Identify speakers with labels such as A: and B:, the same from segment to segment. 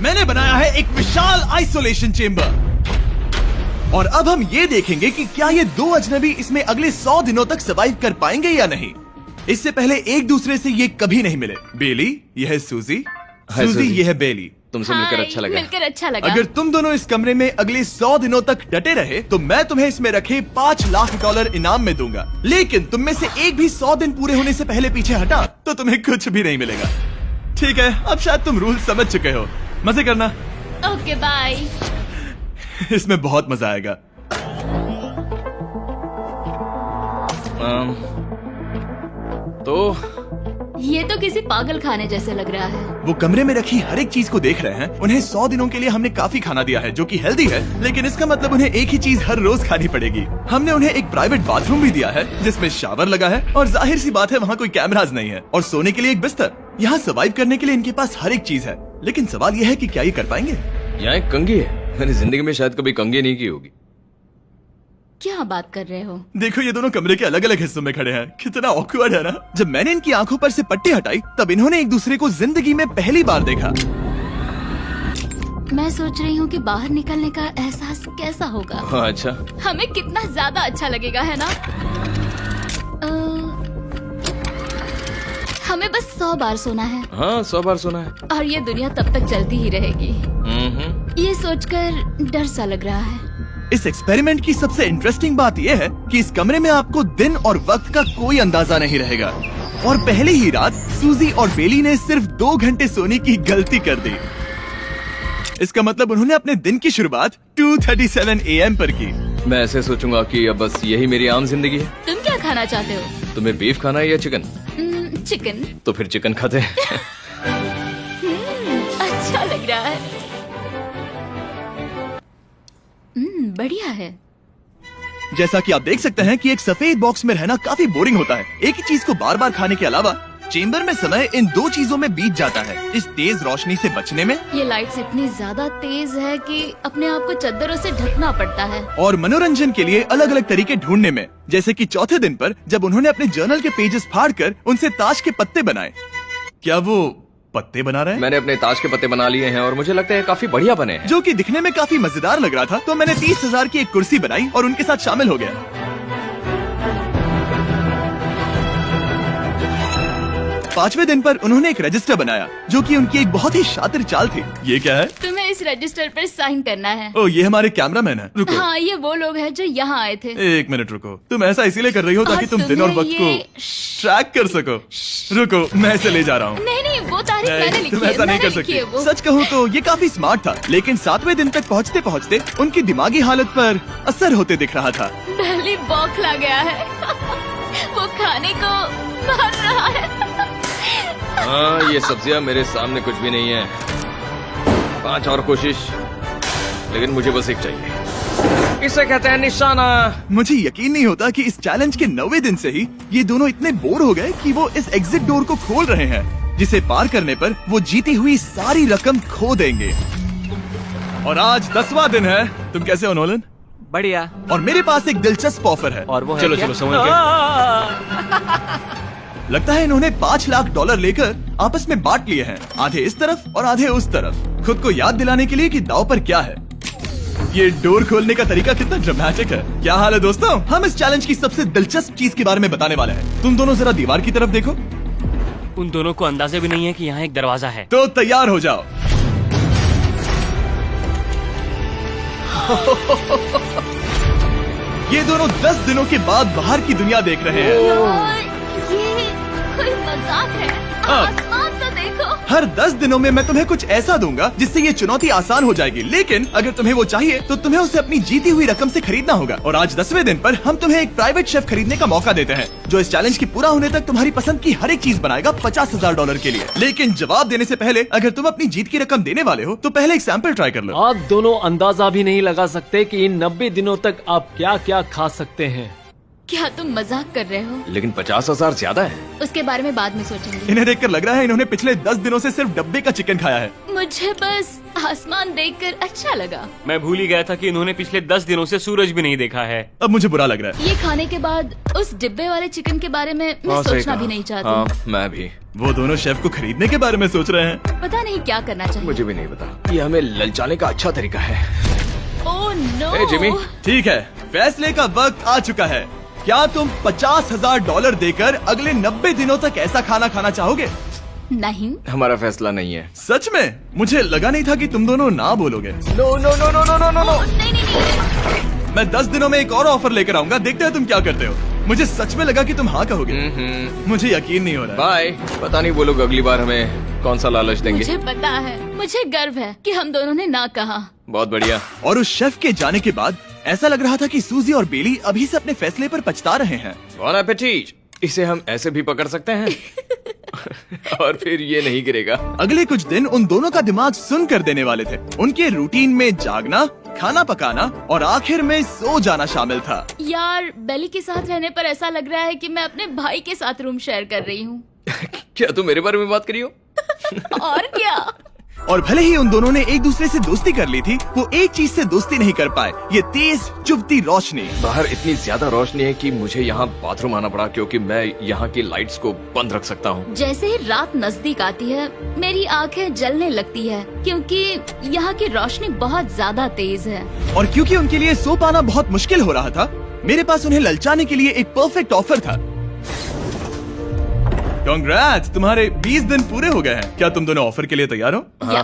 A: मैंने बनाया है एक विशाल आइसोलेशन चेम्बर। और अब हम ये देखेंगे कि क्या ये दो अजनबी इसमें अगले 100 दिनों तक सर्वाइव कर पाएंगे या नहीं। इससे पहले एक दूसरे से ये कभी नहीं मिले। बेली, यह है सूजी, सूजी ये है बेली।
B: तुमसे मिलकर अच्छा लगा।
C: मिलकर अच्छा लगा।
A: अगर तुम दोनों इस कमरे में अगले 100 दिनों तक डटे रहे तो मैं तुम्हें इसमें रखे $5 लाख इनाम में दूंगा। लेकिन तुम में से एक भी 100 दिन पूरे होने से पहले पीछे हटा तो तुम्हें कुछ भी नहीं मिलेगा। ठीक है, अब शायद तुम रूल समझ चुके हो। मजे करना।
C: Okay bye.
A: इसमें बहुत मजा आएगा।
B: तो
C: ये तो किसी पागल खाने जैसे लग रहा है।
A: वो कमरे में रखी हर एक चीज को देख रहे हैं। उन्हें 100 दिनों के लिए हमने काफी खाना दिया है जो कि हेल्दी है, लेकिन इसका मतलब उन्हें एक ही चीज हर रोज खानी पड़ेगी। हमने उन्हें एक प्राइवेट बाथरूम भी दिया है जिसमें शावर लगा है और जाहिर सी बात है वहाँ कोई कैमराज नहीं है, और सोने के लिए एक बिस्तर। यहाँ सर्वाइव करने के लिए इनके पास हर एक चीज है, लेकिन सवाल यह है कि क्या ये कर पाएंगे।
B: यहाँ एक कंघी है। मैंने जिंदगी में शायद कभी कंघी नहीं की होगी।
C: क्या बात कर रहे हो?
A: देखो ये दोनों कमरे के अलग अलग हिस्सों में खड़े हैं। कितना ऑकवर्ड है ना। जब मैंने इनकी आंखों पर से पट्टी हटाई तब इन्होंने एक दूसरे को जिंदगी में पहली बार देखा।
C: मैं सोच रही हूँ कि बाहर निकलने का एहसास कैसा होगा।
B: हाँ, अच्छा।
C: हमें कितना ज्यादा अच्छा लगेगा, है ना? हमें बस 100 बार सोना है।
B: हाँ, 100 बार सोना है।
C: और ये दुनिया तब तक चलती ही रहेगी। ये सोचकर डर सा लग रहा है।
A: इस एक्सपेरिमेंट की सबसे इंटरेस्टिंग बात यह है कि इस कमरे में आपको दिन और वक्त का कोई अंदाजा नहीं रहेगा। और पहले ही रात सूजी और बेली ने सिर्फ 2 घंटे सोने की गलती कर दी। इसका मतलब उन्होंने अपने दिन की शुरुआत 2:37 AM पर की।
B: मैं ऐसे सोचूंगा कि अब बस यही मेरी आम जिंदगी है।
C: तुम क्या खाना चाहते हो?
B: तुम्हें बीफ खाना है या चिकन?
C: चिकन।
B: तो फिर चिकन खाते हैं।
C: अच्छा लग रहा है। बढ़िया है।
A: जैसा कि आप देख सकते हैं कि एक सफेद बॉक्स में रहना काफी बोरिंग होता है। एक ही चीज को बार बार खाने के अलावा चेम्बर में समय इन 2 चीजों में बीत जाता है। इस तेज रोशनी से बचने में,
C: ये लाइट्स इतनी ज्यादा तेज है कि अपने आप को चादरों से ढकना पड़ता है।
A: और मनोरंजन के लिए अलग अलग तरीके ढूंढने में, जैसे कि चौथे दिन पर जब उन्होंने अपने जर्नल के पेजेस फाड़कर उनसे ताश के पत्ते बनाए। क्या वो पत्ते बना रहे हैं?
B: मैंने अपने ताश के पत्ते बना लिए हैं और मुझे लगता है काफी बढ़िया बने हैं।
A: जो कि दिखने में काफी मजेदार लग रहा था, तो मैंने 30,000 की एक कुर्सी बनाई और उनके साथ शामिल हो गया। 5वें दिन पर उन्होंने एक रजिस्टर बनाया जो कि उनकी एक बहुत ही शातिर चाल थी। ये क्या है?
C: तुम्हें इस रजिस्टर पर साइन करना है।
A: ओ, ये हमारे कैमरामैन है। रुको।
C: हाँ, ये वो लोग हैं जो यहाँ आए थे।
A: 1 मिनट रुको। तुम ऐसा इसीलिए कर रही हो ताकि
C: और
A: तुम दिन और
C: तुम्हें
A: वक्त को
C: ये-
A: ट्रैक कर सको। रुको, मैं इसे ले जा रहा हूँ।
C: नहीं, वो तारीख मैंने लिखी
A: तुम
C: है।
A: ऐसा नहीं कर
C: मैंने लिखी है
A: सकती।
C: वो।
A: सच कहूँ तो ये काफी स्मार्ट था, लेकिन 7वें दिन तक पहुँचते पहुँचते उनकी दिमागी हालत पर असर होते दिख रहा था।
C: पहली बौखला गया है। वो खाने को मर रहा है।
B: हाँ, ये सब्जियां मेरे सामने कुछ भी नहीं है। 5 और कोशिश, लेकिन मुझे बस एक चाहिए। इसे कहते हैं निशाना।
A: मुझे यकीन नहीं होता कि इस चैलेंज के 9वें दिन से ही ये दोनों इतने बोर हो गए कि वो इस एग्जिट डोर को खोल रहे हैं, जिसे पार करने पर वो जीती हुई सारी रकम खो देंगे। और आज 10वां दिन है। तुम कैसे हो नोलन?
D: बढ़िया।
A: और मेरे पास एक दिलचस्प ऑफर है।
D: और वो है
B: चलो
D: क्या?
B: चलो, समझ गए।
A: लगता है इन्होंने $5 लाख लेकर आपस में बांट लिए हैं, आधे इस तरफ और आधे उस तरफ, खुद को याद दिलाने के लिए कि दाव पर क्या है। ये डोर खोलने का तरीका कितना ड्रामेटिक है। क्या हाल है दोस्तों? हम इस चैलेंज की सबसे दिलचस्प चीज के बारे में बताने वाले हैं। तुम दोनों जरा दीवार की तरफ देखो।
D: उन दोनों को अंदाजा भी नहीं है कि यहाँ एक दरवाजा है।
A: तो तैयार हो जाओ। ये दोनों 10 दिनों के बाद बाहर की दुनिया देख रहे हैं।
C: यार, ये कोई मजाक है। आसमान तो देखो।
A: हर 10 दिनों में मैं तुम्हें कुछ ऐसा दूंगा जिससे ये चुनौती आसान हो जाएगी, लेकिन अगर तुम्हें वो चाहिए तो तुम्हें उसे अपनी जीती हुई रकम से खरीदना होगा। और आज 10वें दिन पर हम तुम्हें एक प्राइवेट शेफ खरीदने का मौका देते हैं जो इस चैलेंज की पूरा होने तक तुम्हारी पसंद की हर एक चीज बनाएगा $50,000 के लिए। लेकिन जवाब देने से पहले अगर तुम अपनी जीत की रकम देने वाले हो तो पहले एक सैंपल ट्राई कर लो।
E: आप दोनों अंदाजा भी नहीं लगा सकते कि इन 90 दिनों तक आप क्या क्या खा सकते हैं।
C: क्या तुम मजाक कर रहे हो?
B: लेकिन 50,000 ज्यादा है।
C: उसके बारे में बाद में सोचेंगे।
A: इन्हें देखकर लग रहा है इन्होंने पिछले 10 दिनों से सिर्फ डब्बे का चिकन खाया है।
C: मुझे बस आसमान देखकर अच्छा लगा।
D: मैं भूल ही गया था कि इन्होंने पिछले 10 दिनों से सूरज भी नहीं देखा है।
A: अब मुझे बुरा लग रहा है।
C: ये खाने के बाद उस डिब्बे वाले चिकन के बारे में मैं
B: हाँ, सही
C: सोचना
B: कहा।
C: भी नहीं चाहती।
B: हाँ, मैं भी।
A: वो दोनों शेफ को खरीदने के बारे में सोच रहे हैं।
C: पता नहीं क्या करना चाहिए।
B: मुझे भी नहीं पता। ये हमें ललचाने का अच्छा तरीका है।
C: Oh no.
B: Eh, Jimmy.
A: ठीक है, फैसले का वक्त आ चुका है। क्या तुम $50,000 देकर अगले 90 दिनों तक ऐसा खाना खाना चाहोगे?
C: नहीं।
B: हमारा फैसला नहीं है।
A: सच में? मुझे लगा नहीं था कि तुम दोनों ना बोलोगे।
B: No no no no no no no no.
C: नहीं नहीं नहीं।
A: मैं 10 दिनों में एक और ऑफर लेकर आऊंगा, देखते हैं तुम क्या करते हो। मुझे सच में लगा कि तुम हाँ कहोगे। मुझे यकीन नहीं हो रहा।
B: बाय। पता नहीं वो लोग अगली बार हमें कौन सा लालच देंगे।
C: मुझे पता है। मुझे गर्व है कि हम दोनों ने ना कहा।
B: बहुत बढ़िया।
A: और उस शेफ के जाने के बाद ऐसा लग रहा था कि सूजी और बेली अभी से अपने फैसले पर पछता रहे हैं।
B: बॉन एपेटीट। इसे हम ऐसे भी पकड़ सकते हैं और फिर ये नहीं गिरेगा।
A: अगले कुछ दिन उन दोनों का दिमाग सुन कर देने वाले थे। उनके रूटीन में जागना, खाना पकाना और आखिर में सो जाना शामिल था।
C: यार, बेली के साथ रहने पर ऐसा लग रहा है कि मैं अपने भाई के साथ रूम शेयर कर रही हूँ।
B: क्या तुम मेरे बारे में बात करी हो?
C: और क्या।
A: और भले ही उन दोनों ने एक दूसरे से दोस्ती कर ली थी, वो एक चीज से दोस्ती नहीं कर पाए, ये तेज चुभती रोशनी।
B: बाहर इतनी ज्यादा रोशनी है कि मुझे यहाँ बाथरूम आना पड़ा क्योंकि मैं यहाँ की लाइट्स को बंद रख सकता हूँ।
C: जैसे ही रात नजदीक आती है मेरी आंखें जलने लगती है क्योंकि यहाँ की रोशनी बहुत ज्यादा तेज है।
A: और क्योंकि उनके लिए सो पाना बहुत मुश्किल हो रहा था, मेरे पास उन्हें ललचाने के लिए एक परफेक्ट ऑफर था। कांग्रेट्स, तुम्हारे 20 दिन पूरे हो गए हैं। क्या तुम दोनों ऑफर के लिए तैयार हो?
C: या।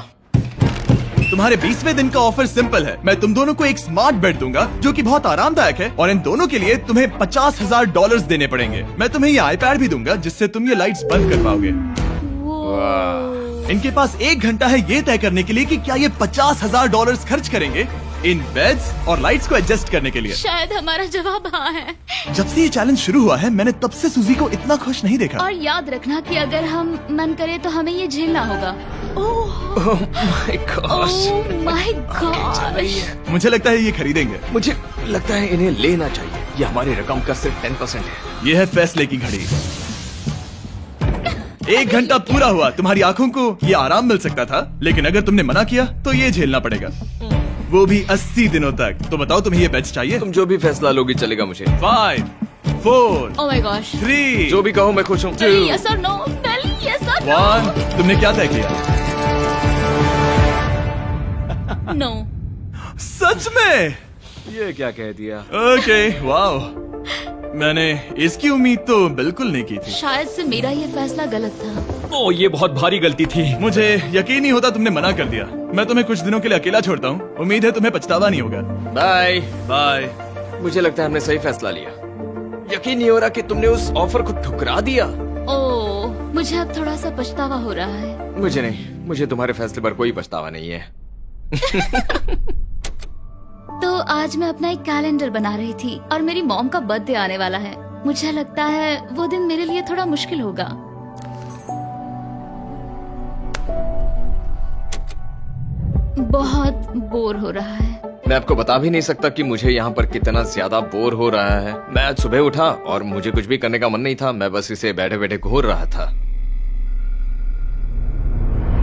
A: तुम्हारे 20वें दिन का ऑफर सिंपल है। मैं तुम दोनों को एक स्मार्ट बेड दूंगा जो कि बहुत आरामदायक है, और इन दोनों के लिए तुम्हें $50,000 देने पड़ेंगे। मैं तुम्हें ये आईपैड भी दूंगा जिससे तुम ये लाइट्स बंद कर पाओगे। इनके पास 1 घंटा है ये तय करने के लिए कि क्या ये $50,000 खर्च करेंगे इन बेड्स और लाइट्स को एडजस्ट करने के लिए।
C: शायद हमारा जवाब हाँ है।
A: जब से ये चैलेंज शुरू हुआ है, मैंने तब से सूजी को इतना खुश नहीं देखा।
C: और याद रखना कि अगर हम मन करे तो हमें ये झेलना होगा। Oh my God.
A: मुझे लगता है ये खरीदेंगे।
B: मुझे लगता है इन्हें लेना चाहिए। ये हमारी रकम का सिर्फ 10% है।
A: ये है फैसले की घड़ी। 1 घंटा पूरा हुआ, तुम्हारी आंखों को ये आराम मिल सकता था, लेकिन अगर तुमने मना किया तो ये झेलना पड़ेगा, वो भी 80 दिनों तक। तो बताओ, तुम्हें ये बेड्स चाहिए?
B: तुम जो भी फैसला लोगी चलेगा मुझे।
A: 5, 4,
C: ओह माय गॉश।
A: 3,
B: जो भी कहो मैं खुश हूँ।
C: यस और नो। बेली, यस और
A: 1। तुमने क्या तय किया?
C: नो।
A: सच में?
B: ये क्या कह दिया?
A: Okay, wow. मैंने इसकी उम्मीद तो बिल्कुल नहीं की थी।
C: शायद से मेरा ये फैसला गलत था।
A: ओ, ये बहुत भारी गलती थी। मुझे यकीन नहीं होता तुमने मना कर दिया। मैं तुम्हें कुछ दिनों के लिए अकेला छोड़ता हूँ। उम्मीद है तुम्हें पछतावा नहीं होगा।
B: Bye
A: bye.
B: मुझे लगता है हमने सही फैसला लिया। यकीन नहीं हो रहा कि तुमने उस ऑफर को ठुकरा दिया।
C: ओह, मुझे अब थोड़ा सा पछतावा हो रहा है।
B: मुझे नहीं, मुझे तुम्हारे फैसले पर कोई पछतावा नहीं है।
C: तो आज मैं अपना एक कैलेंडर बना रही थी और मेरी मॉम का बर्थडे आने वाला है। मुझे लगता है वो दिन मेरे लिए थोड़ा मुश्किल होगा। बहुत बोर हो रहा है।
B: मैं आपको बता भी नहीं सकता कि मुझे यहाँ पर कितना ज्यादा बोर हो रहा है। मैं आज सुबह उठा और मुझे कुछ भी करने का मन नहीं था। मैं बस इसे बैठे बैठे घूर रहा था।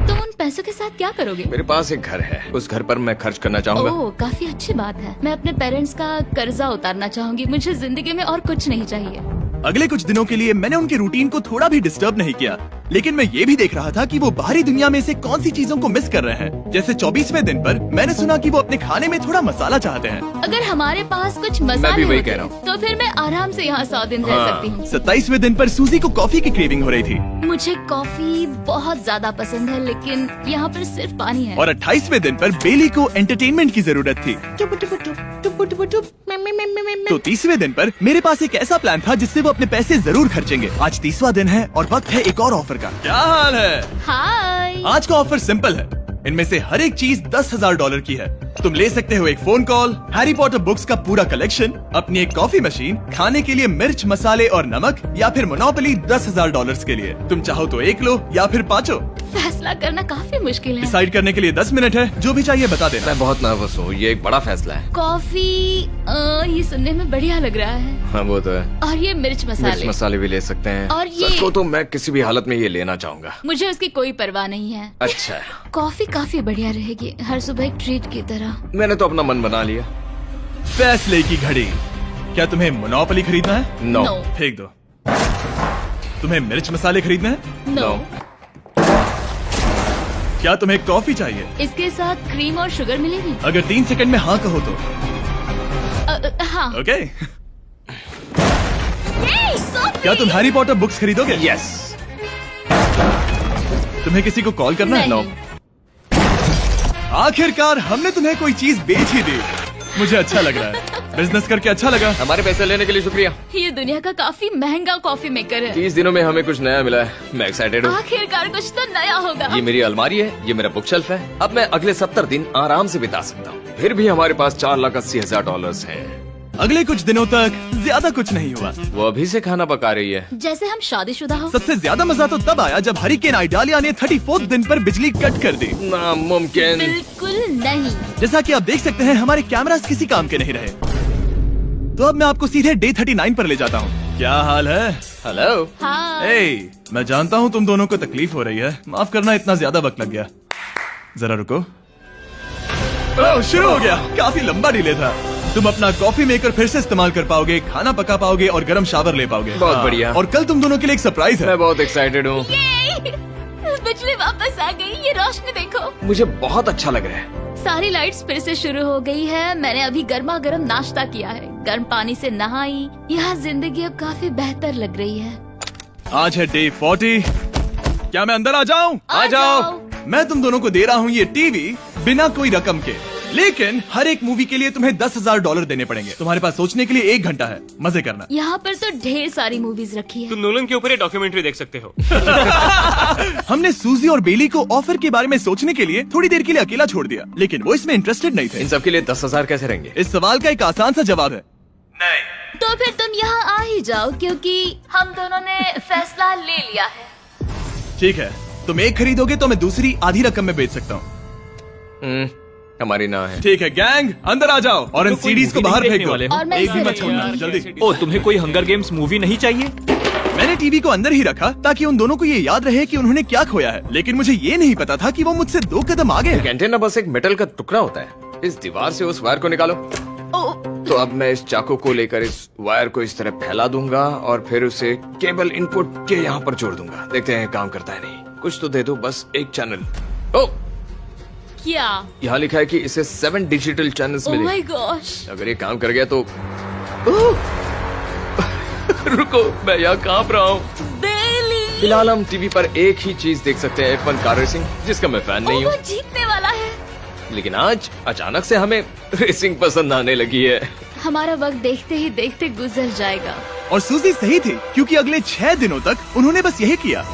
C: तुम उन पैसों के साथ क्या करोगे?
B: मेरे पास एक घर है, उस घर पर मैं खर्च करना चाहूंगा।
C: ओह, काफी अच्छी बात है। मैं अपने पेरेंट्स का कर्जा उतारना चाहूंगी। मुझे जिंदगी में और कुछ नहीं चाहिए।
A: अगले कुछ दिनों के लिए मैंने उनके रूटीन को थोड़ा भी डिस्टर्ब नहीं किया, लेकिन मैं ये भी देख रहा था कि वो बाहरी दुनिया में से कौन सी चीजों को मिस कर रहे हैं। जैसे 24वें दिन पर मैंने सुना कि वो अपने खाने में थोड़ा मसाला चाहते हैं।
C: अगर हमारे पास कुछ
B: मैं
C: मसाले
B: भी वही
C: होते
B: कह रहा हूँ।
C: तो फिर मैं आराम से यहाँ 100 दिन रह सकती हूँ।
A: 27वें दिन पर सूजी को कॉफी की क्रेविंग हो रही थी,
C: मुझे कॉफी बहुत ज्यादा पसंद है, लेकिन यहाँ पर सिर्फ पानी है।
A: और 28वें दिन पर बेली को एंटरटेनमेंट की जरूरत थी। तो 30वें दिन पर मेरे पास एक ऐसा प्लान था जिससे वो अपने पैसे जरूर खर्चेंगे। आज 30वां दिन है और वक्त है एक और ऑफर का। क्या हाल है?
C: हाय।
A: आज का ऑफर सिंपल है। इनमें से हर एक चीज $10,000 की है। तुम ले सकते हो एक phone call, Harry Potter books का पूरा कलेक्शन, अपनी एक कॉफी मशीन, खाने के लिए मिर्च, मसाले और नमक, या फिर मोनोपोली $10,000 के लिए। तुम चाहो तो 1 लो या फिर 5।
C: फैसला करना काफी मुश्किल है।
A: डिसाइड करने के लिए 10 मिनट है, जो भी चाहिए बता देना।
B: मैं बहुत नर्वस हूँ, ये एक बड़ा फैसला है।
C: कॉफी ये सुनने में बढ़िया लग रहा है।
B: हाँ वो तो है।
C: और ये मिर्च
B: मिर्च
C: मसाले।
B: मसाले भी ले सकते हैं।
C: और ये-
B: सच को तो मैं किसी भी हालत में ये लेना चाहूंगा।
C: मुझे उसकी कोई परवाह नहीं है।
B: अच्छा,
C: कॉफी काफी बढ़िया रहेगी, हर सुबह एक ट्रीट की तरह।
B: मैंने तो अपना मन बना लिया।
A: फैसले की घड़ी। क्या तुम्हें मोनोपोली खरीदना है?
B: नो।
C: No.
A: फेंक दो। तुम्हें मिर्च मसाले खरीदना है?
C: नो।
A: क्या तुम्हें कॉफी चाहिए?
C: इसके साथ क्रीम और शुगर मिलेगी?
A: अगर 3 सेकंड में हाँ कहो तो।
C: हाँ।
A: ओके।
C: कॉफी!
A: क्या तुम हैरी पॉटर बुक्स खरीदोगे?
B: यस।
A: तुम्हें किसी को कॉल करना है?
C: नहीं।
A: आखिरकार हमने तुम्हें कोई चीज बेच ही दी। मुझे अच्छा लग रहा है। बिजनेस करके अच्छा लगा।
B: हमारे पैसे लेने के लिए शुक्रिया।
C: ये दुनिया का काफी महंगा कॉफी मेकर है।
B: 30 दिनों में हमें कुछ नया मिला है। मैं एक्साइटेड हूँ।
C: आखिरकार कुछ तो नया होगा।
B: ये मेरी अलमारी है, ये मेरा बुक शेल्फ है। अब मैं अगले 70 दिन आराम से बिता सकता हूँ। फिर भी हमारे पास $4,80,000 हैं।
A: अगले कुछ दिनों तक ज्यादा कुछ नहीं हुआ।
B: वो अभी से खाना पका रही है।
C: जैसे हम शादीशुदा हो।
A: सबसे ज्यादा मजा तो तब आया जब हरिकेन आइडालिया ने 34th दिन पर बिजली कट कर दी।
B: नामुमकिन।
C: बिल्कुल नहीं।
A: जैसा कि आप देख सकते हैं हमारे कैमरास किसी काम के नहीं रहे। तो अब मैं आपको सीधे डे 39 पर ले जाता हूँ। क्या हाल है?
B: हेलो।
C: हाँ।
A: ए, मैं जानता हूँ तुम दोनों को तकलीफ हो रही है। माफ करना इतना ज्यादा वक्त लग गया। जरा रुको। ओह, शुरू हो गया। काफी लंबा डिले था। तुम अपना कॉफी मेकर फिर से इस्तेमाल कर पाओगे, खाना पका पाओगे और गर्म शावर ले पाओगे।
B: बहुत
A: हाँ,
B: बढ़िया।
A: और कल तुम दोनों के लिए एक सरप्राइज है।
B: मैं बहुत एक्साइटेड हूँ।
C: ये! बिजली वापस आ गई। ये रोशनी देखो।
B: मुझे बहुत अच्छा लग रहा है।
C: सारी लाइट्स फिर से शुरू हो गई है। मैंने अभी गर्मा गर्म नाश्ता किया है, गर्म पानी से नहाई। यहाँ जिंदगी अब काफी बेहतर लग रही है।
A: आज है डे 40। क्या मैं अंदर आ जाऊं?
C: आ जाओ।
A: मैं तुम दोनों को दे रहा हूँ ये टीवी बिना कोई रकम के, लेकिन हर एक मूवी के लिए तुम्हें $10,000 देने पड़ेंगे। तुम्हारे पास सोचने के लिए 1 घंटा है। मजे करना।
C: यहाँ पर तो ढेर सारी मूवीज रखी है।
D: तुम नोलन के ऊपर ये डॉक्यूमेंट्री देख सकते हो।
A: हमने सूजी और बेली को ऑफर के बारे में सोचने के लिए थोड़ी देर के लिए अकेला छोड़ दिया, लेकिन वो इसमें इंटरेस्टेड नहीं थे।
B: इन सब के लिए 10,000 कैसे रहेंगे?
A: इस सवाल का एक आसान सा जवाब है नहीं।
C: तो फिर तुम यहाँ आ ही जाओ, क्योंकि हम दोनों ने फैसला ले लिया है।
A: ठीक है, तुम एक खरीदोगे तो मैं दूसरी आधी रकम में बेच सकता हूँ।
B: हमारी ना है।
A: ठीक है गैंग, अंदर आ जाओ और इन
D: तो कोई
A: सीडीज को
D: movie
A: बाहर
D: नहीं
A: फेंक
D: देखने
A: दो।
D: वाले हो?
C: और मैं
A: एक भी
C: इसे
A: मत छोड़ना, जल्दी।
E: ओ, तुम्हें कोई हंगर गेम्स मूवी नहीं चाहिए?
A: मैंने टीवी को अंदर ही रखा ताकि उन दोनों को ये याद रहे कि उन्होंने क्या खोया है, लेकिन मुझे ये नहीं पता था कि वो मुझसे 2 कदम आगे
B: एक
A: है।
B: एंटेना बस एक मेटल का टुकड़ा होता है। इस दीवार से उस वायर को निकालो। तो अब मैं इस चाकू को लेकर इस वायर को इस तरह फैला दूंगा और फिर उसे केबल इनपुट के यहाँ पर जोड़ दूंगा। देखते हैं काम करता है नहीं। कुछ तो दे दो, बस एक चैनल। ओ,
C: क्या?
B: यहाँ लिखा है कि इसे 7 डिजिटल चैनल्स
C: ओह माय
B: मिले।
C: गॉश।
B: अगर ये काम कर गया तो रुको, मैं यहाँ कांप रहा हूँ।
C: बेली!
B: फिलहाल हम टीवी पर एक ही चीज देख सकते हैं, F1 कार रेसिंग, जिसका मैं फैन नहीं
C: वो
B: हूँ।
C: जीतने वाला है।
B: लेकिन आज अचानक से हमें रेसिंग पसंद आने लगी है।
C: हमारा वक्त देखते ही देखते गुजर जाएगा।
A: और सूजी सही थी, क्योंकि अगले 6 दिनों तक उन्होंने बस यही किया।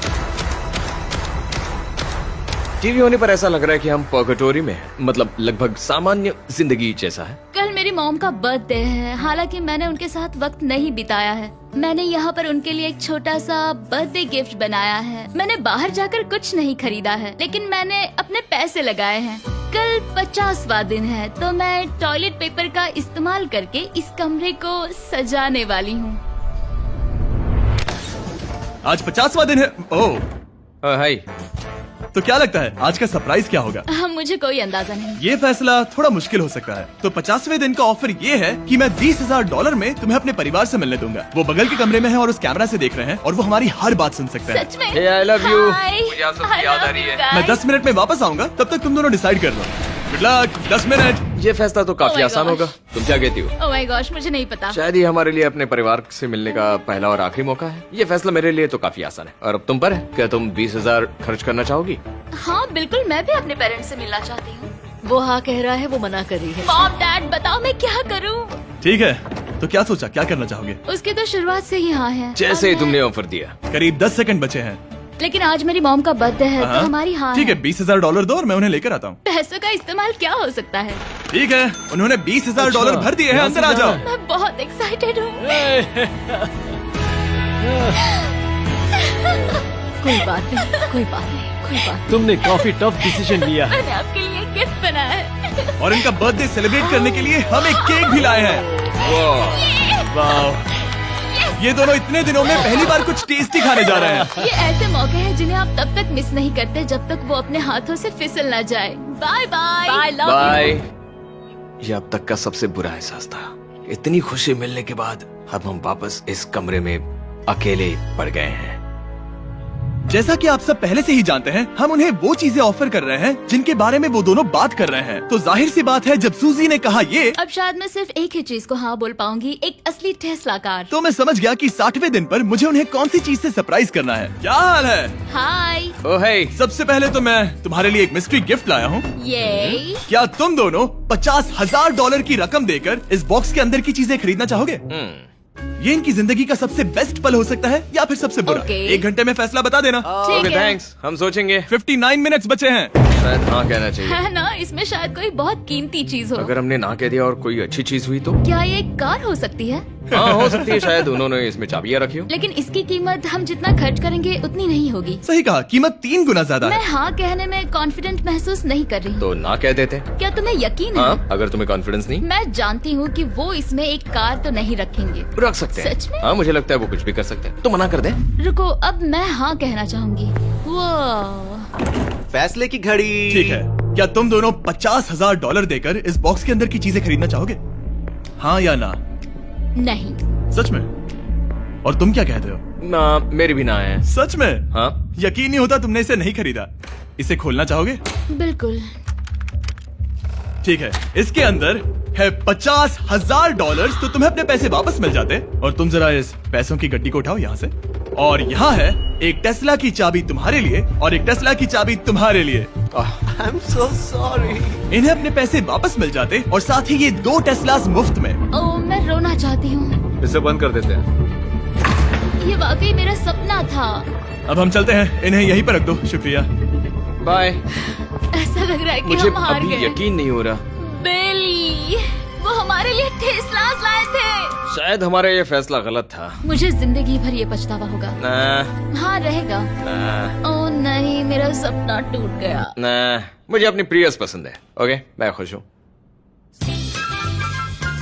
B: टीवी होने पर ऐसा लग रहा है कि हम पर्गेटोरी में हैं, मतलब लगभग सामान्य जिंदगी जैसा है।
C: कल मेरी मॉम का बर्थडे है, हालांकि मैंने उनके साथ वक्त नहीं बिताया है। मैंने यहाँ पर उनके लिए एक छोटा सा बर्थडे गिफ्ट बनाया है। मैंने बाहर जाकर कुछ नहीं खरीदा है, लेकिन मैंने अपने पैसे लगाए हैं। कल 50वां दिन है, तो मैं टॉयलेट पेपर का इस्तेमाल करके इस कमरे को सजाने वाली हूँ।
A: आज 50वां दिन है। ओह,
B: हाय।
A: तो क्या लगता है आज का सरप्राइज क्या होगा?
C: मुझे कोई अंदाजा नहीं।
A: ये फैसला थोड़ा मुश्किल हो सकता है। तो 50वें दिन का ऑफर ये है कि मैं $20,000 में तुम्हें अपने परिवार से मिलने दूंगा। वो बगल के कमरे में है और उस कैमरा से देख रहे हैं और वो हमारी हर बात सुन सकते हैं।
C: सच में?
B: Hey, I love you.
C: Hi.
B: मुझे आप सबकी
C: I
B: याद आ
C: love
B: रही
C: you
B: है।
C: guys.
A: मैं 10 मिनट में वापस आऊंगा, तब तक तुम दोनों डिसाइड कर लो। Good luck. 10 मिनट।
B: ये फैसला तो
C: Oh
B: काफी
C: my
B: आसान
C: gosh.
B: होगा। तुम क्या कहती हो?
C: ओह माय गॉश, मुझे नहीं पता।
B: शायद ये हमारे लिए अपने परिवार से मिलने का पहला और आखिरी मौका है। ये फैसला मेरे लिए तो काफी आसान है। और अब तुम पर है। क्या तुम 20,000 खर्च करना चाहोगी?
C: हाँ बिल्कुल, मैं भी अपने पेरेंट्स से मिलना चाहती हूँ।
F: वो हाँ कह रहा है, वो मना कर रही है।
C: मॉम डैड बताओ मैं क्या करूँ?
A: ठीक है, तो क्या सोचा, क्या करना चाहोगे?
C: उसकी तो शुरुआत से ही हाँ है।
B: जैसे ही
C: और
B: तुमने ऑफर दिया।
A: करीब 10 सेकंड बचे हैं।
C: लेकिन आज मेरी मॉम का बर्थडे है, तो
A: हाँ?
C: हमारी हाँ
A: ठीक है, $20,000 दो और मैं उन्हें लेकर आता हूँ।
C: पैसों का इस्तेमाल क्या हो सकता है?
A: ठीक है, उन्होंने $20,000 भर दिए हैं। अंदर आ जाओ।
C: मैं बहुत एक्साइटेड हूँ।
F: कोई बात नहीं, कोई बात नहीं, कोई कॉफी पा।
E: तुमने काफी टफ डिसीजन लिया है।
C: मैंने आपके लिए गिफ्ट बनाया है।
A: और इनका बर्थडे सेलिब्रेट करने के लिए हम एक केक भी लाए हैं। वाह, ये दोनों इतने दिनों में पहली बार कुछ टेस्टी खाने जा रहे हैं।
C: ये ऐसे मौके हैं जिन्हें आप तब तक मिस नहीं करते जब तक वो अपने हाथों से फिसल ना जाए। Bye bye.
F: Bye, love
B: bye. ये अब तक का सबसे बुरा एहसास था। इतनी खुशी मिलने के बाद अब हम वापस इस कमरे में अकेले पड़ गए हैं।
A: जैसा कि आप सब पहले से ही जानते हैं, हम उन्हें वो चीजें ऑफर कर रहे हैं जिनके बारे में वो दोनों बात कर रहे हैं। तो जाहिर सी बात है, जब सूजी ने कहा ये,
C: अब शायद मैं सिर्फ एक ही चीज को हाँ बोल पाऊंगी, एक असली टेस्ला कार।
A: तो मैं समझ गया कि 60वें दिन पर मुझे उन्हें कौन सी चीज से सरप्राइज करना है। क्या हाल है?
C: हाय।
B: ओह हे,
A: सबसे पहले तो मैं तुम्हारे लिए एक मिस्ट्री गिफ्ट लाया हूँ।
C: ये
A: क्या तुम दोनों $50,000 की रकम देकर इस बॉक्स के अंदर की चीजें खरीदना चाहोगे? ये इनकी जिंदगी का सबसे बेस्ट पल हो सकता है या फिर सबसे बुरा।
C: Okay.
A: 1 घंटे में फैसला बता देना।
C: ठीक
B: ओके
C: है।
B: थैंक्स, हम सोचेंगे।
A: 59 मिनट्स बचे हैं।
B: शायद हाँ कहना चाहिए।
C: है ना, इसमें शायद कोई बहुत कीमती चीज हो।
B: अगर हमने ना कह दिया और कोई अच्छी चीज हुई तो?
C: क्या ये एक कार हो सकती है?
B: हाँ हो सकती है, शायद उन्होंने इसमें चाबियां रखी हो।
C: लेकिन इसकी कीमत हम जितना खर्च करेंगे उतनी नहीं होगी।
A: सही कहा, कीमत 3 गुना ज्यादा
C: मैं
A: है।
C: हाँ कहने में कॉन्फिडेंट महसूस नहीं कर रही।
B: तो ना कह देते।
C: क्या तुम्हें यकीन है?
B: हाँ, अगर तुम्हें कॉन्फिडेंस नहीं,
C: मैं जानती हूँ कि वो इसमें एक कार तो नहीं रखेंगे।
B: रख सकते हैं।
C: सच में?
B: हाँ मुझे लगता है वो कुछ भी कर सकते हैं। तो मना कर दे।
C: रुको, अब मैं हाँ कहना चाहूंगी। वो
G: फैसले की घड़ी।
A: ठीक है, क्या तुम दोनों $50,000 देकर इस बॉक्स के अंदर की चीजें खरीदना चाहोगे? हाँ या ना?
C: नहीं।
A: सच में? और तुम क्या कहते हो?
B: ना, मेरी भी ना है।
A: सच में?
B: हाँ
A: यकीन नहीं होता तुमने इसे नहीं खरीदा। इसे खोलना चाहोगे?
C: बिल्कुल।
A: ठीक है, इसके अंदर है $50,000, तो तुम्हें अपने पैसे वापस मिल जाते। और तुम जरा इस पैसों की गड्डी को उठाओ यहाँ से। और यहाँ है एक टेस्ला की चाबी तुम्हारे लिए और एक टेस्ला की चाबी तुम्हारे लिए।
G: I am so sorry.
A: इन्हें अपने पैसे वापस मिल जाते और साथ ही ये 2 टेस्लास मुफ्त में।
C: ओ, मैं रोना चाहती हूँ।
E: इसे बंद कर देते हैं।
C: ये वाकई मेरा सपना था।
A: अब हम चलते हैं, इन्हें यहीं पर रख दो। शुक्रिया।
B: बाय।
C: ऐसा लग रहा है कि
B: मुझे
C: हम हार
B: अभी
C: गए।
B: यकीन नहीं हो रहा।
C: बेली, वो हमारे लिए टेस्लास लाए थे।
B: शायद हमारा ये फैसला गलत था।
C: मुझे जिंदगी भर ये पछतावा होगा।
B: ना,
C: हाँ रहेगा।
B: ना,
C: ओ नहीं, मेरा सपना टूट गया।
B: ना, मुझे अपनी प्रियस पसंद है। ओके, मैं खुश हूँ।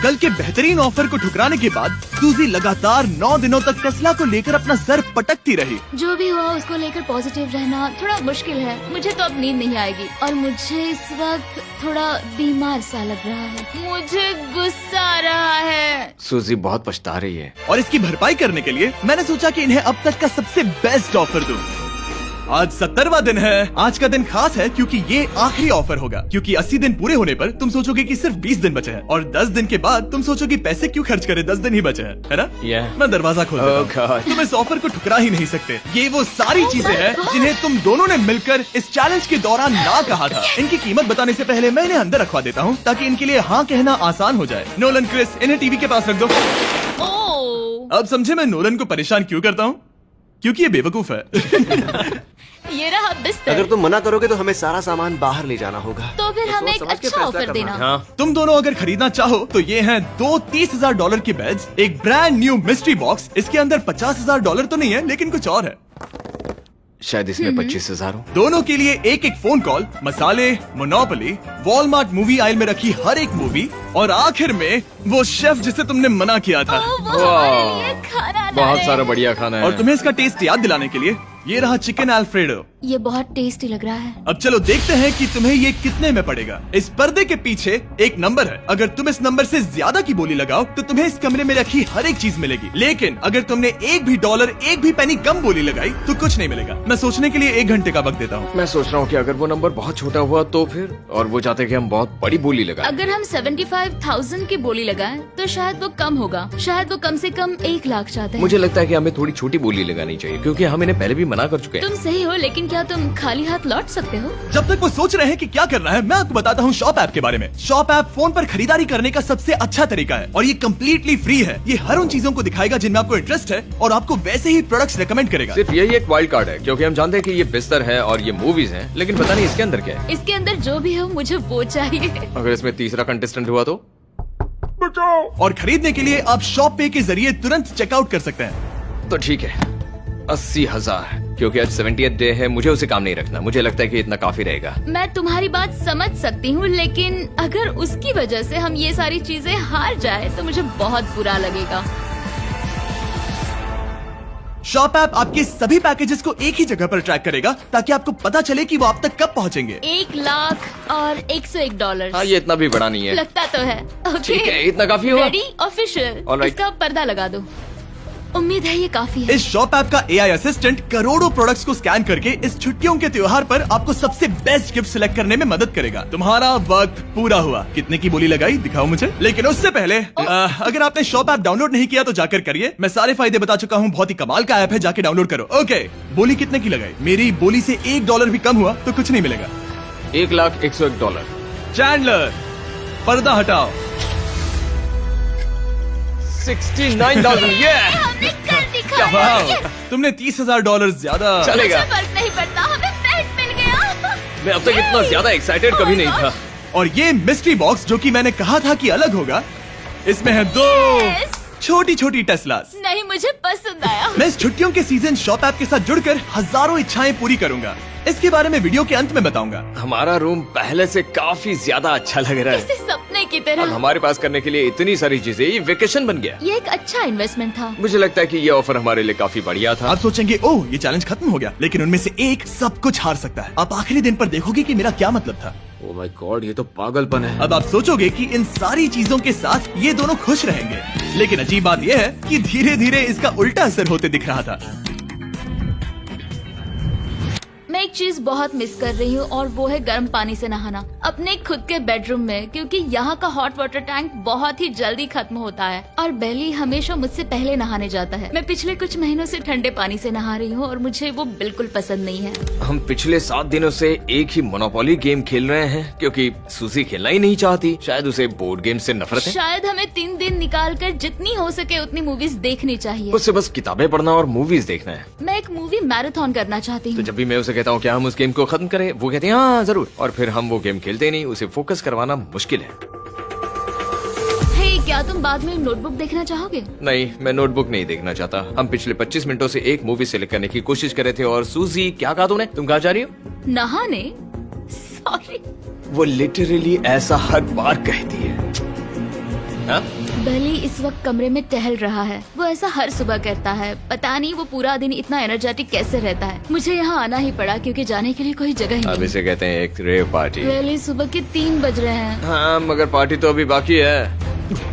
A: कल के बेहतरीन ऑफर को ठुकराने के बाद सूजी लगातार 9 दिनों तक टेस्ला को लेकर अपना सर पटकती रही।
C: जो भी हुआ उसको लेकर पॉजिटिव रहना थोड़ा मुश्किल है। मुझे तो अब नींद नहीं आएगी और मुझे इस वक्त थोड़ा बीमार सा लग रहा है। मुझे गुस्सा आ रहा है।
B: सूजी बहुत पछता रही है।
A: और इसकी भरपाई करने के लिए मैंने सोचा कि इन्हें अब तक का सबसे बेस्ट ऑफर दूं। आज 70वां दिन है। आज का दिन खास है क्योंकि ये आखिरी ऑफर होगा। क्योंकि 80 दिन पूरे होने पर तुम सोचोगे कि सिर्फ 20 दिन बचे हैं और 10 दिन के बाद तुम सोचोगे पैसे क्यों खर्च करें, 10 दिन ही बचे हैं, है ना?
B: Yeah.
A: मैं दरवाजा खोल देता हूं।
B: Oh God.
A: तुम इस ऑफर को ठुकरा ही नहीं सकते। ये वो सारी चीजें हैं जिन्हें तुम दोनों ने मिलकर इस चैलेंज के दौरान ना कहा था। इनकी कीमत बताने से पहले मैं इन्हें अंदर रखवा देता हूँ ताकि इनके लिए हाँ कहना आसान हो जाए। नोलन, क्रिस, इन्हें टीवी के पास रख दो।
C: ओ,
A: अब समझे मैं नोलन को परेशान क्यों करता हूँ? क्योंकि ये बेवकूफ है।
C: ये रहा बिस्तर।
G: अगर तुम मना करोगे तो हमें सारा सामान बाहर ले जाना होगा।
C: तो फिर हमें एक
G: समझ के
C: अच्छा
G: फैसला
C: ऑफर
G: करना
C: देना।
B: हाँ,
A: तुम दोनों अगर खरीदना चाहो तो ये हैं 2 $30,000 के बेड्स, एक ब्रांड न्यू मिस्ट्री बॉक्स। इसके अंदर $50,000 तो नहीं है लेकिन कुछ और है।
B: शायद इसमें 25,000 हो।
A: दोनों के लिए एक एक फोन कॉल, मसाले, मोनोपोली, वॉलमार्ट मूवी आइल में रखी हर एक मूवी और आखिर में वो शेफ जिसे तुमने मना किया था।
C: ओ, वो हमारे लिए खाना ला
B: बहुत
C: रहे
B: सारा
C: हैं।
B: बढ़िया खाना है।
A: और तुम्हें इसका टेस्ट याद दिलाने के लिए ये रहा चिकन अल्फ्रेडो।
C: ये बहुत टेस्टी लग रहा है।
A: अब चलो देखते हैं कि तुम्हें ये कितने में पड़ेगा। इस पर्दे के पीछे एक नंबर है। अगर तुम इस नंबर से ज्यादा की बोली लगाओ तो तुम्हें इस कमरे में रखी हर एक चीज मिलेगी। लेकिन अगर तुमने एक भी डॉलर, एक भी पेनी कम बोली लगाई तो कुछ नहीं मिलेगा। मैं सोचने के लिए 1 घंटे का वक्त देता हूँ।
B: मैं सोच रहा हूँ कि अगर वो नंबर बहुत छोटा हुआ तो फिर, और वो चाहते कि हम बहुत बड़ी बोली लगाएं।
C: अगर हम 75,000 की बोली लगाएं तो शायद वो कम होगा। शायद वो कम से कम 1 लाख चाहते हैं।
B: मुझे लगता है कि हमें थोड़ी छोटी बोली लगानी चाहिए क्योंकि हम इन्हें पहले भी मना कर चुके हैं।
C: तुम सही हो, लेकिन क्या तुम खाली हाथ लौट सकते हो?
A: जब तक वो सोच रहे हैं कि क्या करना है, मैं आपको बताता हूँ शॉप ऐप के बारे में। शॉप ऐप फोन पर खरीदारी करने का सबसे अच्छा तरीका है और ये कम्प्लीटली फ्री है। ये हर उन चीजों को दिखाएगा जिनमें आपको इंटरेस्ट है और आपको वैसे ही प्रोडक्ट्स रेकमेंड करेगा।
B: सिर्फ यही एक वाइल्ड कार्ड है क्योंकि हम जानते हैं कि ये बिस्तर है और ये मूवीज हैं, लेकिन पता नहीं इसके अंदर क्या है।
C: इसके अंदर जो भी हो मुझे वो चाहिए।
B: अगर इसमें तीसरा कंटेस्टेंट हुआ तो?
A: और खरीदने के लिए आप शॉप पे के जरिए तुरंत चेकआउट कर सकते हैं।
B: तो ठीक है, 80,000। क्योंकि आज 70th डे है, मुझे उसे काम नहीं रखना। मुझे लगता है कि इतना काफी रहेगा।
C: मैं तुम्हारी बात समझ सकती हूँ, लेकिन अगर उसकी वजह से हम ये सारी चीजें हार जाए तो मुझे बहुत बुरा लगेगा।
A: शॉप ऐप आपके सभी पैकेजेस को एक ही जगह पर ट्रैक करेगा ताकि आपको पता चले कि वो आप तक कब पहुंचेंगे।
C: 1 लाख और $101।
B: हाँ, ये इतना भी बड़ा नहीं है।
C: लगता तो है।
B: ठीक है, इतना काफी होगा।
C: रेडी? ऑफिशियल।
B: Alright.
C: इसका पर्दा लगा दो। उम्मीद है ये काफी है।
A: इस शॉप ऐप का एआई असिस्टेंट करोड़ों प्रोडक्ट्स को स्कैन करके इस छुट्टियों के त्योहार पर आपको सबसे बेस्ट गिफ्ट सिलेक्ट करने में मदद करेगा। तुम्हारा वक्त पूरा हुआ। कितने की बोली लगाई दिखाओ मुझे। लेकिन उससे पहले अगर आपने शॉप ऐप डाउनलोड नहीं किया तो जाकर करिए। मैं सारे फायदे बता चुका हूँ। बहुत ही कमाल का ऐप है, जाके डाउनलोड करो। ओके, बोली कितने की लगाई? मेरी बोली से $1 भी कम हुआ तो कुछ नहीं मिलेगा।
B: $1,01,001।
A: चैंडलर, पर्दा हटाओ।
B: 69,000। ये
C: हमने कर दिखाया।
A: वाह,
C: Yes!
A: तुमने $30,000 ज्यादा।
B: चलेगा।
C: मुझे फर्क नहीं पड़ता, हमें पेट मिल गया।
B: मैं अब तक इतना ज्यादा एक्साइटेड कभी नहीं था।
A: और ये मिस्ट्री बॉक्स जो कि मैंने कहा था कि अलग होगा, इसमें है 2
C: Yes!
A: छोटी छोटी टेस्लास।
C: नहीं, मुझे पसंद आया।
A: मैं इस छुट्टियों के सीजन शॉप ऐप के साथ जुड़कर हजारों इच्छाएं पूरी करूंगा। इसके बारे में वीडियो के अंत में बताऊंगा।
B: हमारा रूम पहले से काफी ज्यादा अच्छा लग रहा
C: इसे
B: है।
C: सपने की
B: अब
C: तरह।
B: हमारे पास करने के लिए इतनी सारी चीजें, ये वेकेशन बन गया।
C: ये एक अच्छा इन्वेस्टमेंट था।
B: मुझे लगता है कि ये ऑफर हमारे लिए काफी बढ़िया था।
A: आप सोचेंगे ओह ये चैलेंज खत्म हो गया, लेकिन उनमें से एक सब कुछ हार सकता है। आप आखिरी दिन पर देखोगे कि मेरा क्या मतलब था।
B: ओह माय गॉड, ये तो पागलपन है।
A: अब आप सोचोगे कि इन सारी चीजों के साथ ये दोनों खुश रहेंगे, लेकिन अजीब बात यह है कि धीरे धीरे इसका उल्टा असर होते दिख रहा था।
C: मैं एक चीज बहुत मिस कर रही हूँ और वो है गर्म पानी से नहाना अपने खुद के बेडरूम में, क्योंकि यहाँ का हॉट वाटर टैंक बहुत ही जल्दी खत्म होता है और बेली हमेशा मुझसे पहले नहाने जाता है। मैं पिछले कुछ महीनों से ठंडे पानी से नहा रही हूँ और मुझे वो बिल्कुल पसंद नहीं है।
B: हम पिछले 7 दिनों से एक ही मोनोपोली गेम खेल रहे हैं क्योंकि सूजी खेलना ही नहीं चाहती। शायद उसे बोर्ड गेम से नफरत है।
C: शायद हमें 3 दिन निकाल कर जितनी हो सके उतनी मूवीज देखनी चाहिए।
B: उससे बस किताबें पढ़ना और मूवीज देखना है।
C: मैं एक मूवी मैराथन करना चाहती
B: तो
C: हूँ।
B: जब भी मैं उसे कहता हूँ क्या हम उस गेम को खत्म करें, वो कहते हैं हाँ जरूर, और फिर हम वो गेम खेलते ही नहीं। उसे फोकस करवाना मुश्किल है।
C: हे, क्या तुम बाद में नोटबुक देखना चाहोगे?
B: नहीं, मैं नोटबुक नहीं देखना चाहता। हम पिछले 25 मिनटों से एक मूवी सिलेक्ट करने की कोशिश कर रहे थे। और सूजी, क्या कहा तूने? तुम कहाँ जा रही हो?
C: नहाने? सॉरी।
B: वो लिटरली ऐसा हर बार कहती है। हाँ?
C: बेली इस वक्त कमरे में टहल रहा है। वो ऐसा हर सुबह करता है। पता नहीं वो पूरा दिन इतना एनर्जेटिक कैसे रहता है। मुझे यहाँ आना ही पड़ा क्योंकि जाने के लिए कोई जगह ही
B: अब
C: नहीं।
B: इसे कहते हैं एक रेव पार्टी।
C: बेली, सुबह के 3 बज रहे हैं।
B: हाँ, मगर पार्टी तो अभी बाकी है।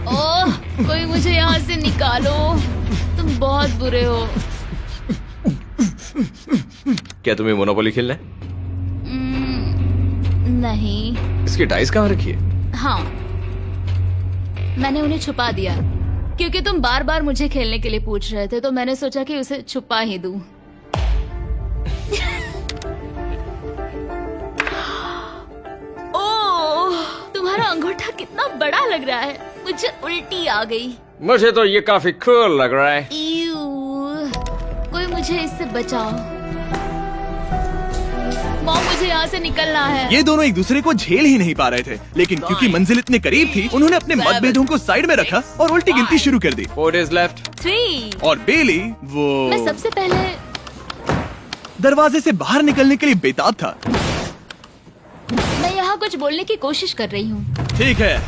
C: ओह, कोई मुझे यहाँ से निकालो। तुम बहुत बुरे हो।
B: क्या तुम्हें मोनोपोली खेलना है?
C: नहीं।
B: इसकी डाइस कहाँ रखी है?
C: हाँ, मैंने उन्हें छुपा दिया क्योंकि तुम बार बार मुझे खेलने के लिए पूछ रहे थे, तो मैंने सोचा कि उसे छुपा ही दूं। ओह, तुम्हारा अंगूठा कितना बड़ा लग रहा है। मुझे उल्टी आ गई।
B: मुझे तो ये काफी कूल लग रहा है।
C: ईऊ, कोई मुझे इससे बचाओ। मॉम, मुझे यहाँ से निकलना है।
A: ये दोनों एक दूसरे को झेल ही नहीं पा रहे थे, लेकिन क्योंकि मंजिल इतने करीब थी, उन्होंने अपने मतभेदों को साइड में रखा और उल्टी गिनती शुरू कर दी।
B: 4 days left।
C: 3।
A: और बेली वो
C: मैं सबसे पहले
A: दरवाजे से बाहर निकलने के लिए बेताब था।
C: मैं यहाँ कुछ बोलने की कोशिश कर रही हूँ।
A: ठीक है,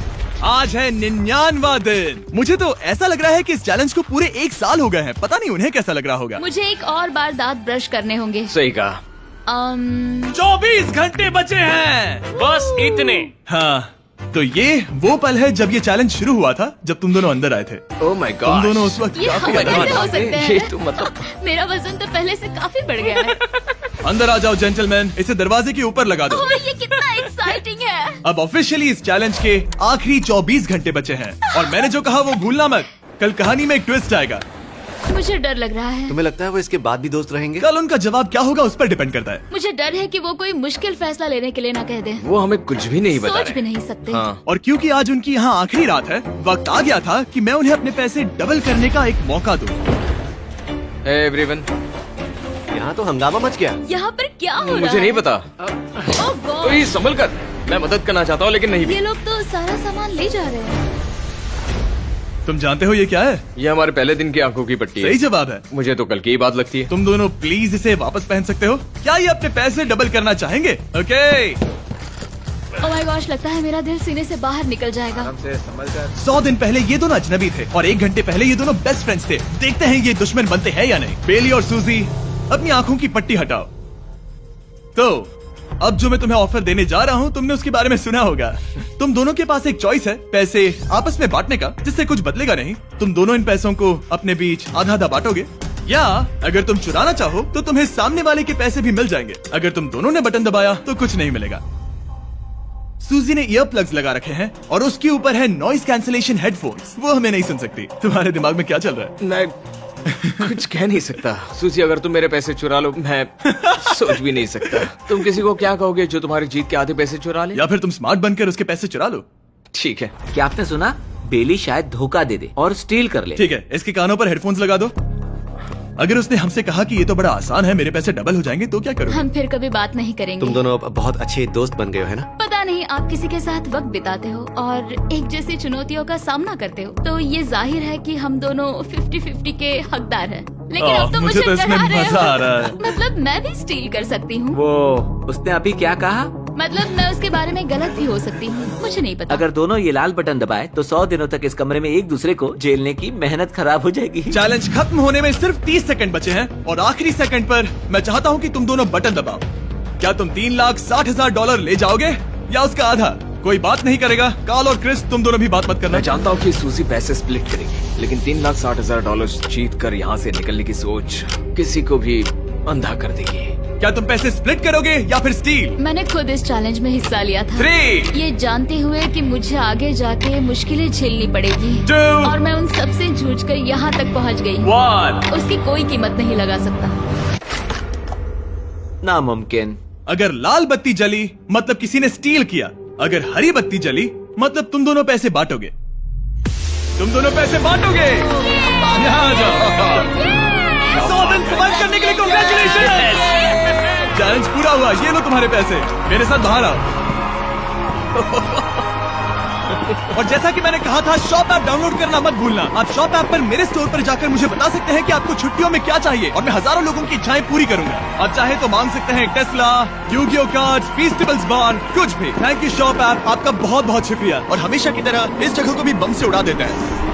A: आज है 99वां दिन। मुझे तो ऐसा लग रहा है कि इस चैलेंज को पूरे 1 साल हो गए हैं। पता नहीं उन्हें कैसा लग रहा होगा।
C: मुझे एक और बार दांत ब्रश करने होंगे।
B: सही कहा।
A: 24 घंटे बचे हैं।
D: बस इतने।
A: हाँ, तो ये वो पल है जब ये चैलेंज शुरू हुआ था, जब तुम दोनों अंदर आए थे।
B: ओह माय
A: तुम
B: गॉड।
A: दोनों उस वक्त
C: ये
A: काफी
C: हम
A: अलग
C: कैसे
A: थे।
C: हो सकते हैं?
B: ये तो मतलब
C: मेरा वजन तो पहले से काफी बढ़ गया है।
A: अंदर आ जाओ जेंटलमैन, इसे दरवाजे के ऊपर लगा दो।
C: ओह, ये कितना एक्साइटिंग है।
A: अब ऑफिशियली इस चैलेंज के आखिरी 24 घंटे बचे हैं, और मैंने जो कहा वो भूलना मत। कल कहानी में एक ट्विस्ट आएगा।
C: मुझे डर लग रहा है।
G: तुम्हें लगता है वो इसके बाद भी दोस्त रहेंगे?
A: कल उनका जवाब क्या होगा उस पर डिपेंड करता है।
C: मुझे डर है कि वो कोई मुश्किल फैसला लेने के लिए ना कह दे।
B: वो हमें कुछ भी नहीं बता
C: सोच भी
B: रहे।
C: नहीं सकते।
B: हाँ।
A: और क्योंकि आज उनकी यहाँ आखिरी रात है, वक्त आ गया था कि मैं उन्हें अपने पैसे डबल करने का एक मौका दूं।
B: Hey everyone,
G: यहाँ तो हंगामा मच गया।
C: यहाँ पर क्या हो रहा है?
B: मुझे नहीं पता।
C: ओह गॉड,
B: ओए, संभल कर। मैं मदद करना चाहता हूँ लेकिन नहीं भी।
C: ये लोग तो सारा सामान ले जा रहे हैं।
A: तुम जानते हो ये क्या है?
B: ये हमारे पहले दिन की आंखों की पट्टी
A: सही
B: है।
A: जवाब है।
B: मुझे तो कल की ही बात लगती है।
A: तुम दोनों प्लीज इसे वापस पहन सकते हो? क्या ये अपने पैसे डबल करना चाहेंगे? ओके।
C: ओह माय गॉश, लगता है मेरा दिल सीने से बाहर निकल जाएगा।
A: 100 दिन पहले ये दोनों अजनबी थे और 1 घंटे पहले ये दोनों बेस्ट फ्रेंड्स थे। देखते हैं ये दुश्मन बनते हैं या नहीं। बेली और सूजी, अपनी आंखों की पट्टी हटाओ। तो अब जो मैं तुम्हें ऑफर देने जा रहा हूँ, तुमने उसके बारे में सुना होगा। तुम दोनों के पास एक चॉइस है पैसे आपस में बांटने का, जिससे कुछ बदलेगा नहीं। तुम दोनों इन पैसों को अपने बीच आधा आधा बांटोगे, या अगर तुम चुराना चाहो तो तुम्हें सामने वाले के पैसे भी मिल जाएंगे। अगर तुम दोनों ने बटन दबाया तो कुछ नहीं मिलेगा। सूजी ने ईयर प्लग्स लगा रखे हैं और उसके ऊपर है नॉइस कैंसिलेशन हेडफोन्स। वो हमें नहीं सुन सकती। तुम्हारे दिमाग में क्या चल रहा है?
B: मैं कुछ कह नहीं सकता। सूजी, अगर तुम मेरे पैसे चुरा लो, मैं सोच भी नहीं सकता। तुम किसी को क्या कहोगे जो तुम्हारी जीत के आधे पैसे चुरा ले?
A: या फिर तुम स्मार्ट बनकर उसके पैसे चुरा लो।
B: ठीक है।
H: क्या आपने सुना? बेली शायद धोखा दे दे और स्टील कर ले।
A: ठीक है, इसके कानों पर हेडफोन्स लगा दो। अगर उसने हमसे कहा कि ये तो बड़ा आसान है, मेरे पैसे डबल हो जाएंगे, तो क्या करोगे?
C: हम फिर कभी बात नहीं करेंगे।
G: तुम दोनों अब बहुत अच्छे दोस्त बन गए हो, है ना?
C: पता नहीं, आप किसी के साथ वक्त बिताते हो और एक जैसी चुनौतियों का सामना करते हो, तो ये जाहिर है कि हम दोनों 50-50 के हकदार हैं। लेकिन अब तो
A: मुझे तो इसमें
C: डरा रहे
A: मजा आ
C: हो।
A: रहा है।
C: मतलब मैं भी स्टील कर सकती हूँ।
H: वो उसने अभी क्या कहा?
C: मतलब मैं उसके बारे में गलत भी हो सकती हूँ, मुझे नहीं पता।
H: अगर दोनों ये लाल बटन दबाए तो 100 दिनों तक इस कमरे में एक दूसरे को झेलने की मेहनत खराब हो जाएगी।
A: चैलेंज खत्म होने में सिर्फ 30 सेकंड बचे हैं और आखिरी सेकंड पर मैं चाहता हूँ कि तुम दोनों बटन दबाओ। क्या तुम $3,60,000 ले जाओगे या उसका आधा? कोई बात नहीं करेगा। कार्ल और क्रिस, तुम दोनों भी बात मत करना।
B: मैं जानता हूँ कि सूजी पैसे स्प्लिट करेगी, लेकिन $3,60,000 जीत कर यहाँ से निकलने की सोच किसी को भी अंधा कर देगी।
A: क्या तुम पैसे स्प्लिट करोगे या फिर स्टील?
C: मैंने खुद इस चैलेंज में हिस्सा लिया था,
A: 3,
C: ये जानते हुए कि मुझे आगे जाके मुश्किलें झेलनी पड़ेगी
A: 2,
C: और मैं उन सब से जूझकर यहाँ तक पहुँच गई।
A: 1।
C: उसकी कोई कीमत नहीं लगा सकता।
H: नामुमकिन।
A: अगर लाल बत्ती जली मतलब किसी ने स्टील किया, अगर हरी बत्ती जली मतलब तुम दोनों पैसे बांटोगे। तुम दोनों पैसे बांटोगे। यहाँ आ जाओ। 100 दिन सर्वाइव करने के लिए कांग्रेचुलेशन। चैलेंज पूरा हुआ। ये लो तुम्हारे पैसे, मेरे साथ बाहर आओ। और जैसा कि मैंने कहा था, शॉप ऐप डाउनलोड करना मत भूलना। आप शॉप ऐप पर मेरे स्टोर पर जाकर मुझे बता सकते हैं कि आपको छुट्टियों में क्या चाहिए और मैं हजारों लोगों की इच्छाएं पूरी करूंगा। आप चाहे तो मांग सकते हैं टेस्ला, यूगियो कार्ड्स, फेस्टिवल्स बार, कुछ भी। थैंक यू शॉप ऐप, आपका बहुत बहुत शुक्रिया। और हमेशा की तरह इस जगह को भी बम से उड़ा देते हैं।